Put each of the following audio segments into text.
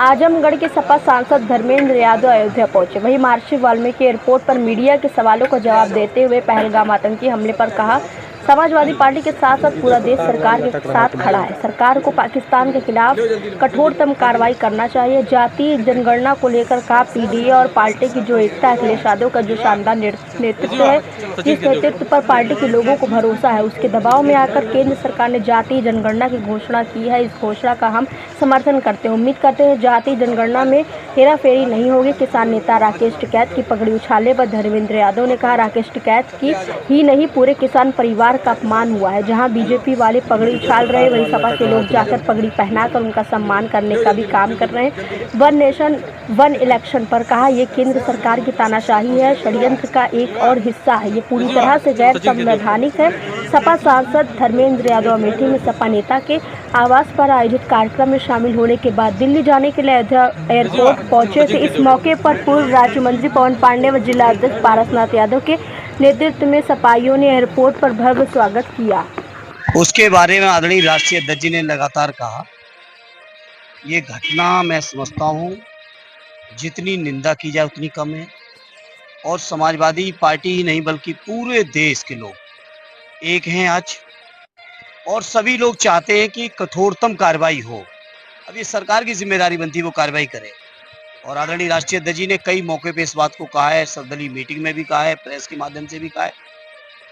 आजमगढ़ के सपा सांसद धर्मेंद्र यादव अयोध्या पहुंचे। वहीं महर्षि वाल्मीकि एयरपोर्ट पर मीडिया के सवालों का जवाब देते हुए पहलगाम आतंकी हमले पर कहा, समाजवादी पार्टी के साथ साथ पूरा देश सरकार के साथ खड़ा है। सरकार को पाकिस्तान के खिलाफ कठोरतम कार्रवाई करना चाहिए। जातीय जनगणना को लेकर कहा, पीडीए और पार्टी की जो एकता है, अखिलेश यादव का जो शानदार नेतृत्व है, जिस नेतृत्व पर पार्टी के लोगों को भरोसा है, उसके दबाव में आकर केंद्र सरकार ने जातीय जनगणना की घोषणा की है। इस घोषणा का हम समर्थन करते हैं। उम्मीद करते हैं जातीय जनगणना में हेराफेरी नहीं होगी। किसान नेता राकेश टिकैत की पगड़ी उछालने पर धर्मेंद्र यादव ने कहा, राकेश टिकैत की ही नहीं पूरे किसान परिवार का अपमान हुआ है। जहां बीजेपी वाले पगड़ी उछाल रहे हैं, वहीं सपा के लोग जाकर पगड़ी पहनाकर उनका सम्मान करने का भी काम कर रहे हैं। वन नेशन वन इलेक्शन पर कहा, ये केंद्र सरकार की तानाशाही है, षड्यंत्र का एक और हिस्सा है। ये पूरी तरह से गैर संवैधानिक है। सपा सांसद धर्मेंद्र यादव अमेठी में सपा नेता के आवास पर आयोजित कार्यक्रम में शामिल होने के बाद दिल्ली जाने के लिए अयोध्या एयरपोर्ट पहुंचे थे। इस मौके पर पूर्व राज्य मंत्री पवन पांडे व जिला अध्यक्ष पारसनाथ यादव के नेतृत्व में सपाइयों ने एयरपोर्ट पर भव्य स्वागत किया। उसके बारे में आदरणीय राष्ट्रीय अध्यक्ष जी ने लगातार कहा, ये घटना मैं समझता हूँ जितनी निंदा की जाए उतनी कम है। और समाजवादी पार्टी ही नहीं बल्कि पूरे देश के लोग एक हैं आज, और सभी लोग चाहते हैं कि कठोरतम कार्रवाई हो। अब ये सरकार की जिम्मेदारी बनती है वो कार्रवाई करे। और आदरणीय राष्ट्रीय अध्यक्ष जी ने कई मौके पे इस बात को कहा है, सर्वदलीय मीटिंग में भी कहा है, प्रेस के माध्यम से भी कहा है।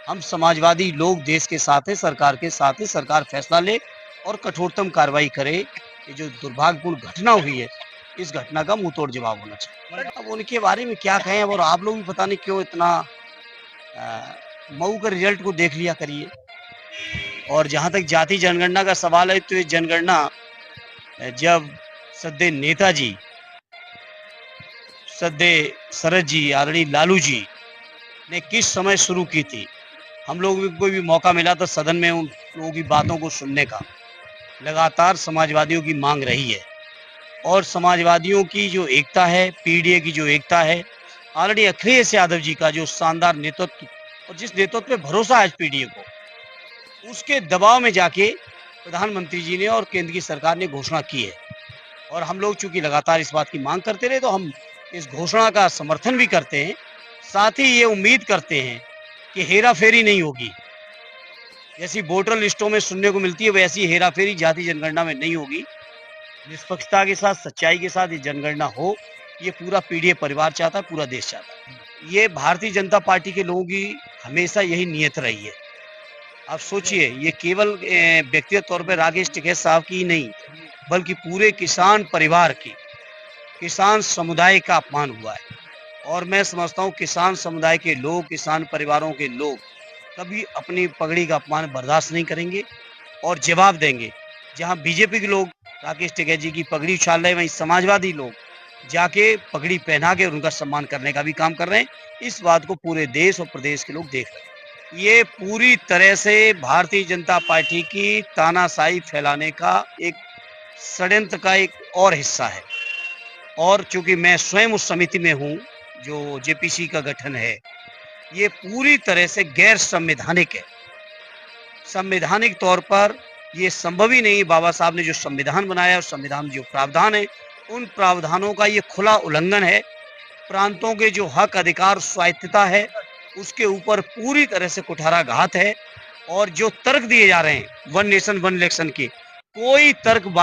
हम समाजवादी लोग देश के साथ है, सरकार के साथ है। सरकार फैसला ले और कठोरतम कार्रवाई करे। ये जो दुर्भाग्यपूर्ण घटना हुई है, इस घटना का मुंह तोड़ जवाब होना चाहिए। अब उनके बारे में क्या कहें, और आप लोग भी पता नहीं क्यों इतना मऊ का रिजल्ट को देख लिया करिए। और जहां तक जाति जनगणना का सवाल है, तो ये जनगणना जब सद्य नेताजी, सद्य शरद जी, आदरणीय लालू जी ने किस समय शुरू की थी, हम लोगों को भी मौका मिला था सदन में उन लोगों की बातों को सुनने का। लगातार समाजवादियों की मांग रही है, और समाजवादियों की जो एकता है, पीडीए की जो एकता है, आदरणीय अखिलेश यादव जी का जो शानदार नेतृत्व और जिस नेतृत्व पे भरोसा है पीडीए को, उसके दबाव में जाके प्रधानमंत्री जी ने और केंद्र की सरकार ने घोषणा की है। और हम लोग चूंकि लगातार इस बात की मांग करते रहे, तो हम इस घोषणा का समर्थन भी करते हैं। साथ ही ये उम्मीद करते हैं कि हेराफेरी नहीं होगी। जैसी वोटर लिस्टों में सुनने को मिलती है, वैसी हेराफेरी जाति जनगणना में नहीं होगी। निष्पक्षता के साथ, सच्चाई के साथ ये जनगणना हो, ये पूरा पीडीए परिवार चाहता है, पूरा देश चाहता है। ये भारतीय जनता पार्टी के लोगों की हमेशा यही नियत रही है। आप सोचिए, ये केवल व्यक्तिगत तौर पर राकेश टिकैत साहब की ही नहीं, बल्कि पूरे किसान परिवार की, किसान समुदाय का अपमान हुआ है। और मैं समझता हूँ किसान समुदाय के लोग, किसान परिवारों के लोग कभी अपनी पगड़ी का अपमान बर्दाश्त नहीं करेंगे और जवाब देंगे। जहाँ बीजेपी के लोग राकेश टिकैत जी की पगड़ी उछाल रहे हैं, वहीं समाजवादी लोग जाके पगड़ी पहना के उनका सम्मान करने का भी काम कर रहे हैं। इस बात को पूरे देश और प्रदेश के लोग देख रहे हैं। ये पूरी तरह से भारतीय जनता पार्टी की तानाशाही फैलाने का एक षड्यंत्र का एक और हिस्सा है। और चूंकि मैं स्वयं उस समिति में हूं जो जेपीसी का गठन है, ये पूरी तरह से गैर संवैधानिक है। संवैधानिक तौर पर ये संभव ही नहीं। बाबा साहब ने जो संविधान बनाया, उस संविधान जो प्रावधान है, उन प्रावधानों का ये खुला उल्लंघन है। प्रांतों के जो हक, अधिकार, स्वायत्तता है, उसके ऊपर पूरी तरह से कुठाराघात है। और जो तर्क दिए जा रहे हैं वन नेशन वन इलेक्शन के, कोई तर्कबाजी